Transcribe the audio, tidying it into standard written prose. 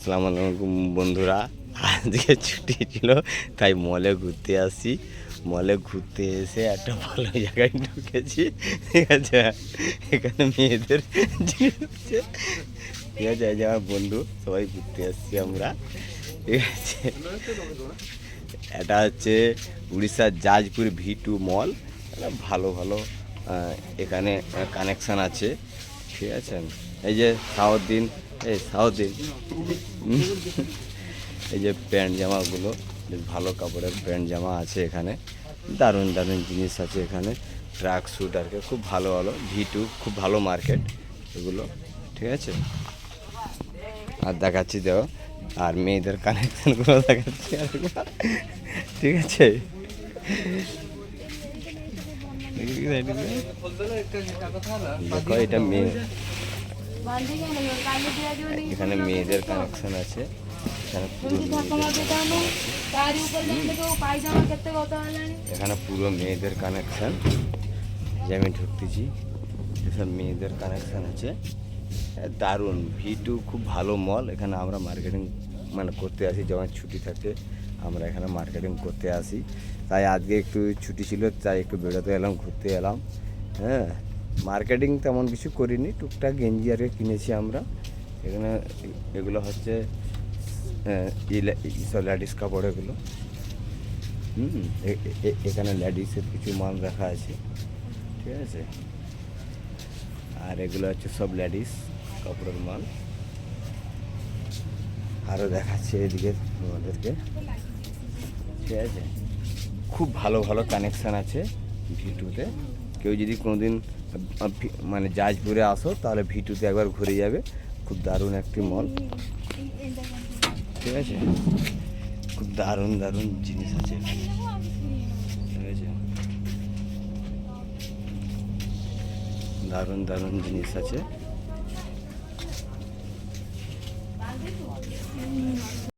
আসসালামু আলাইকুম বন্ধুরা, আজকে ছুটি ছিল তাই মলে ঘুরতে আসি। মলে ঘুরতে এসে একটা ভালো জায়গায় ঢুকেছি, ঠিক আছে। এখানে মেয়েদের জিনিস আছে, ঠিক আছে। এই যে আমার বন্ধু, সবাই ঘুরতে আসছি আমরা, ঠিক আছে। এটা হচ্ছে উড়িষ্যার জাজপুর V2 মল। ভালো ভালো এখানে কানেকশান আছে, ঠিক আছে। এই যে সাউথিন, এই সাউথিন, এই যে প্যান্ট জামাগুলো বেশ ভালো কাপড়ের প্যান্ট জামা আছে এখানে। দারুণ দারুণ জিনিস আছে এখানে। ট্রাক স্যুট আর কি খুব ভালো ভালো। V2 খুব ভালো মার্কেট এগুলো, ঠিক আছে। আর দেখাচ্ছি দেখো, আর মেয়েদের কানেকশানগুলো দেখাচ্ছি আর কি, ঠিক আছে। দেখো এটা মেয়ে, এখানে মেয়েদের কানেকশন আছে। এখানে পুরো মেয়েদের কানেকশন, যে আমি ঢুকতেছি এসব মেয়েদের কানেকশন আছে। দারুণ V2 খুব ভালো মল। এখানে আমরা মার্কেটিং মানে করতে আসি, যখন ছুটি থাকে আমরা এখানে মার্কেটিং করতে আসি। তাই আজকে একটু ছুটি ছিল, তাই একটু বেরোতে এলাম, ঘুরতে এলাম। হ্যাঁ, মার্কেটিং তেমন কিছু করিনি, টুকটাক গেঞ্জি আর কিনেছি আমরা এখানে। এগুলো হচ্ছে সব লেডিস কাপড় এগুলো। এখানে লেডিসের কিছু মাল রাখা আছে, ঠিক আছে। আর এগুলো হচ্ছে সব লেডিস কাপড়ের মাল। আরও দেখাচ্ছে এদিকে তোমাদেরকে, ঠিক আছে। খুব ভালো ভালো কানেকশান আছে V2-তে। কেউ যদি কোনোদিন মানে জাজপুরে আসো তাহলে V2-তে একবার ঘুরে যাবে। খুব দারুণ একটি মল, ঠিক আছে। খুব দারুণ দারুণ জিনিস আছে এখানে, ঠিক আছে। দারুণ দারুণ জিনিস আছে।